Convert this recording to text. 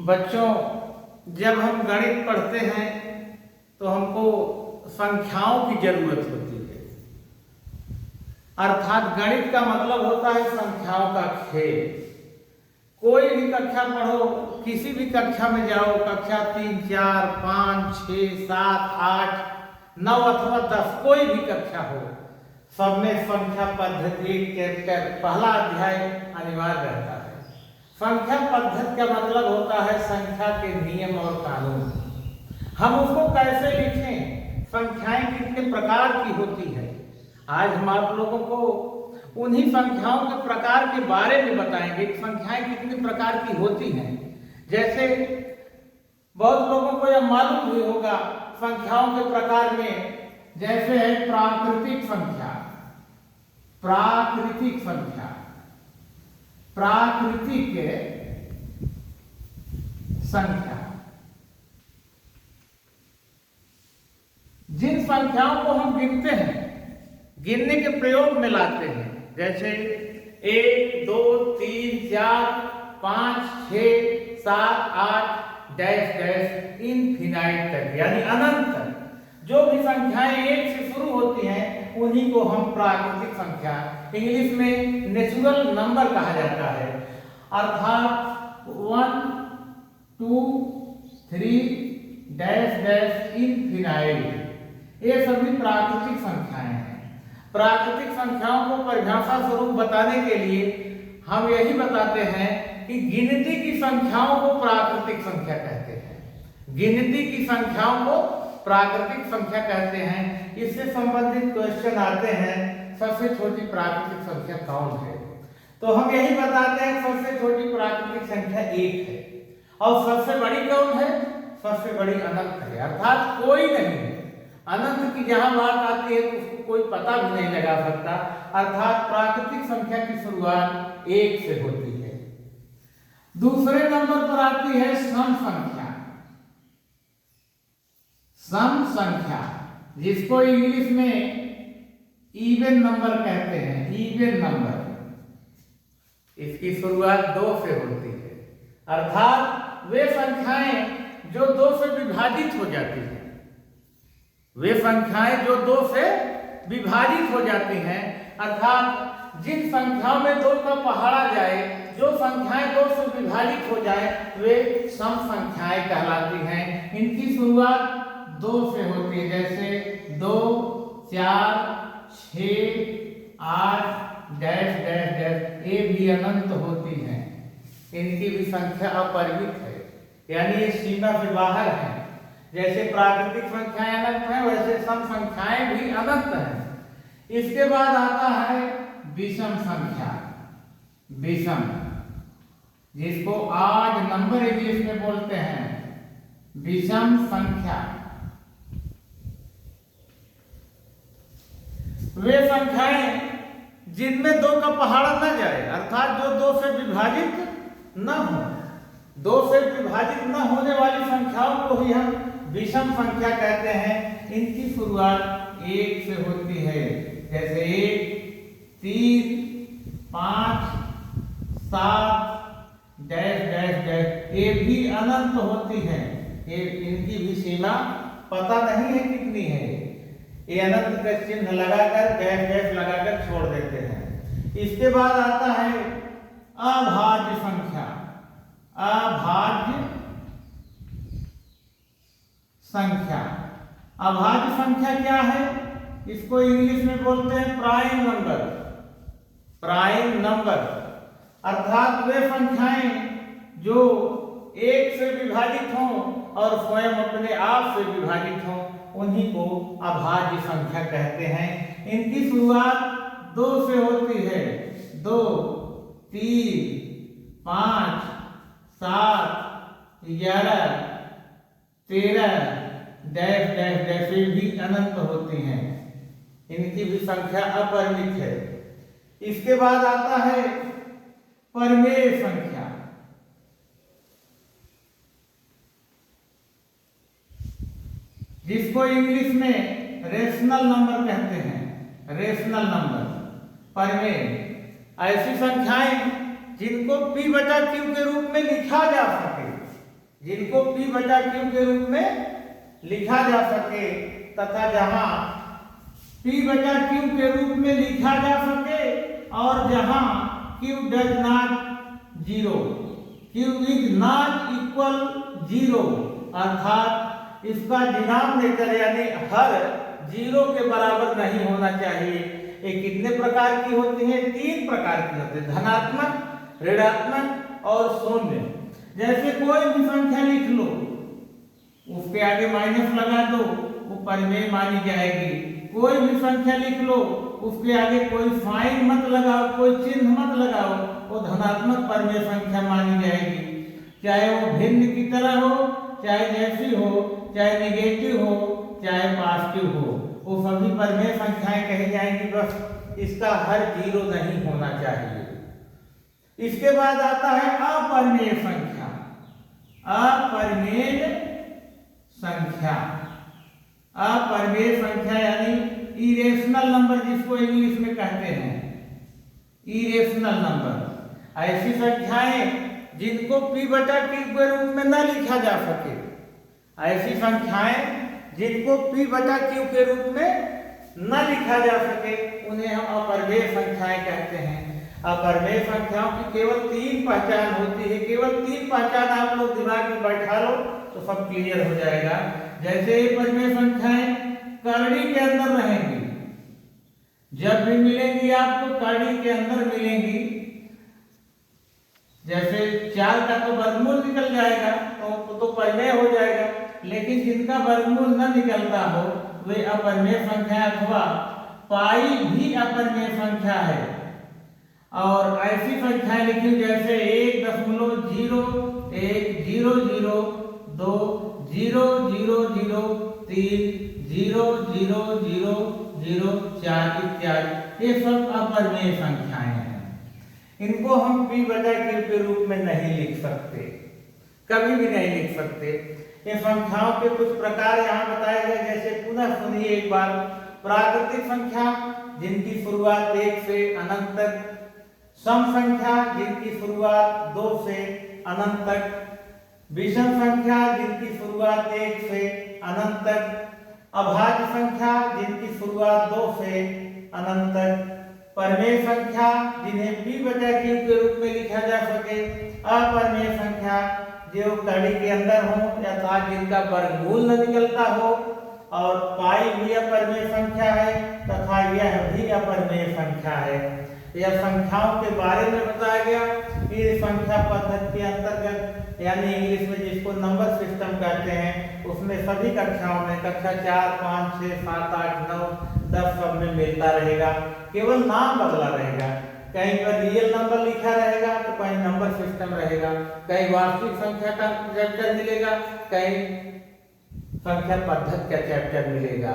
बच्चों, जब हम गणित पढ़ते हैं तो हमको संख्याओं की जरूरत होती है। अर्थात गणित का मतलब होता है संख्याओं का खेल। कोई भी कक्षा पढ़ो, किसी भी कक्षा में जाओ, कक्षा 3, 4, 5, 6, 7, 8, 9 अथवा 10, कोई भी कक्षा हो, सब में संख्या पद्धति चैप्टर पहला अध्याय अनिवार्य रहता है। संख्या पद्धति का मतलब होता है संख्या के नियम और कानून। हम उसको कैसे लिखें, संख्याएं कितने प्रकार की होती है, आज हम आप लोगों को उन्हीं संख्याओं के प्रकार के बारे में बताएंगे कि संख्याएं कितने प्रकार की होती हैं। जैसे बहुत लोगों को यह मालूम भी होगा संख्याओं के प्रकार में, जैसे है प्राकृतिक संख्या। प्राकृतिक संख्या, प्राकृतिक संख्या जिन संख्याओं को हम गिनते हैं, गिनने के प्रयोग में लाते हैं, जैसे 1, 2, 3, 4, 5, 6, 7, 8 डैश डैश इनफिनाइट तक, यानी अनंत तक जो भी संख्याएं 1 से शुरू होती हैं उन्हीं को हम प्राकृतिक संख्या, इंग्लिश में नेचुरल नंबर कहा जाता है। अर्थात 1, 2, 3 डैश डैश इनफिनाइट, ये सभी प्राकृतिक संख्याएं हैं। प्राकृतिक संख्याओं को परिभाषा स्वरूप बताने के लिए हम यही बताते हैं कि गिनती की संख्याओं को प्राकृतिक संख्या कहते हैं। गिनती की संख्याओं को प्राकृतिक संख्या कहते हैं। इससे संबंधित क्वेश्चन आते हैं, सबसे छोटी प्राकृतिक संख्या कौन है? तो हम यही बताते हैं सबसे छोटी प्राकृतिक संख्या 1 है। और सबसे बड़ी कौन है? सबसे बड़ी अनंत है, अर्थात कोई नहीं है। अनंत की जहां बात आती है तो उसको कोई पता भी नहीं लगा सकता। अर्थात प्राकृतिक संख्या की शुरुआत 1 से होती है। दूसरे नंबर पर आती है सम संख्या। सम संख्या, जिसको इंग्लिश में इवन नंबर कहते हैं, इवन नंबर, इसकी शुरुआत 2 से होती है। अर्थात वे संख्याएं जो 2 से विभाजित हो जाती हैं, वे संख्याएं जो 2 से विभाजित हो जाती हैं, अर्थात जिन संख्याओं में 2 का पहाड़ा जाए, जो संख्याएं 2 से विभाजित हो जाए, वे सम संख्याएं कहलाती हैं। इनकी शुरुआत 2 से होती है, जैसे 2, 4, 6, 8 डैश डैश डैश, ये भी अनंत होती हैं। इनकी भी संख्या अपरिमित है, यानी ये सीमा से बाहर है। जैसे प्राकृतिक संख्याएं अनंत हैं, वैसे सम संख्याएं भी अनंत हैं। इसके बाद आता है विषम संख्या। विषम, जिसको आड नंबर इंग्लिश में बोलते हैं, विषम संख्या। वे संख्याएं जिनमें 2 का पहाड़ा न जाए, अर्थात जो 2 से विभाजित न हो, 2 से विभाजित न होने वाली संख्याओं को ही हम विषम संख्या कहते हैं। इनकी शुरुआत 1 से होती है, जैसे 1, 3, 5, 7 डैश डैश डैश, ये भी अनंत होती है। ये इनकी भी सीमा पता नहीं है कितनी है, ये अनंत का चिन्ह लगाकर डैश डैश लगाकर छोड़ देते हैं। इसके बाद आता है अभाज्य संख्या। अभाज्य संख्या, अभाज्य संख्या क्या है? इसको इंग्लिश में बोलते हैं प्राइम नंबर। प्राइम नंबर, अर्थात वे संख्याएं जो 1 से विभाजित हों और स्वयं अपने आप से विभाजित हों, उन्हीं को अभाज्य संख्या कहते हैं। इनकी शुरुआत 2 से होती है, 2, 3, 5, 7, 11, 13 डैश डैश डैश भी अनंत होती हैं। इनकी भी संख्या अपरिमित है। इसके बाद आता है परिमेय संख्या। जिसको इंग्लिश में रेशनल नंबर कहते हैं, रेशनल नंबर, परिमेय। ऐसी संख्याएं जिनको p/q के रूप में लिखा जा सके, जिनको p बटा q के रूप में लिखा जा सके, तथा जहां p बटा q के रूप में लिखा जा सके और जहां q does not zero, q is not equal zero, अर्थात इसका डिनोमिनेटर यानी हर जीरो के बराबर नहीं होना चाहिए। ये कितने प्रकार की होती है? 3 प्रकार की होती है, धनात्मक, ऋणात्मक और शून्य। जैसे कोई भी संख्या लिख लो, उसके आगे माइनस लगा दो, वो परिमेय मानी जाएगी। कोई भी संख्या लिख लो, उसके आगे कोई साइन मत लगाओ, कोई चिन्ह मत लगाओ, वो धनात्मक परिमेय संख्या मानी जाएगी। चाहे वो भिन्न की तरह हो, चाहे जैसी हो, चाहे नेगेटिव हो, चाहे पॉजिटिव हो, वो सभी परिमेय संख्याएं कही जाएंगी। बस इसका हर जीरो नहीं होना चाहिए। इसके बाद आता है अपरिमेय संख्या। अपरिमेय संख्या, अपरिमेय संख्या यानी इरेशनल नंबर, जिसको इंग्लिश में कहते हैं इरेशनल नंबर। ऐसी संख्याएं जिनको p बटा q के रूप में न लिखा जा सके, ऐसी संख्याएं जिनको p बटा q के रूप में न लिखा जा सके, उन्हें हम अपरिमेय संख्याएं कहते हैं। अपरिमेय संख्याओं की केवल 3 पहचान होती है। केवल 3 पहचान आप लोग दिमाग में बैठा लो तो सब क्लियर हो जाएगा। जैसे ये परिमेय संख्याएं करड़ी के अंदर रहेंगी, जब भी मिलेंगी आपको करड़ी के अंदर मिलेंगी। जैसे 4 का तो वर्गमूल निकल जाएगा तो परिमेय हो जाएगा, लेकिन जिनका वर्गमूल न निकलता हो वे अपरिमेय संख्या अथवा पाई भी अपरिमेय संख्या है। और ऐसी संख्याएं लिखी जैसे 1.0 1 0 0 2 0 0 0 3 0 0 0 0 4 इत्यादि, ये सब अपरिमेय संख्याएं हैं। इनको हम p बटा q के रूप में नहीं लिख सकते, कभी भी नहीं लिख सकते। ये संख्याओं के कुछ प्रकार यहाँ बताए गए। जैसे पुनः सुनिए एक बार। प्राकृतिक संख्या जिनकी शुरुआत 1 से अनंत तक, सम संख्या जिनकी शुरुआत 2 से अनंत तक, विषम संख्या जिनकी शुरुआत 1 से अनंत तक, अभाज्य संख्या जिनकी शुरुआत 2 से अनंत तक, परिमेय संख्या जिन्हें p बटा q के रूप में लिखा जा सके, अपरिमेय संख्या जो कड़ी के अंदर हो या जिनका वर्गमूल न निकलता हो, और पाई भी अपरिमेय संख्या है तथा यह भी अपरिमेय संख्या है। यह संख्याओं के बारे में बताया गया। फिर संख्या पद्धति के अंतर्गत यानी इंग्लिश में जिसको नंबर सिस्टम कहते हैं, उसमें सभी कक्षाओं में कक्षा 4 5 6 7 8 9 10 सब में मिलता रहेगा, केवल नाम बदला रहेगा। कहीं पर रियल नंबर लिखा रहेगा तो कहीं नंबर सिस्टम रहेगा, कहीं वास्तविक संख्या का चैप्टर मिलेगा, कहीं संख्या पद्धति का चैप्टर मिलेगा।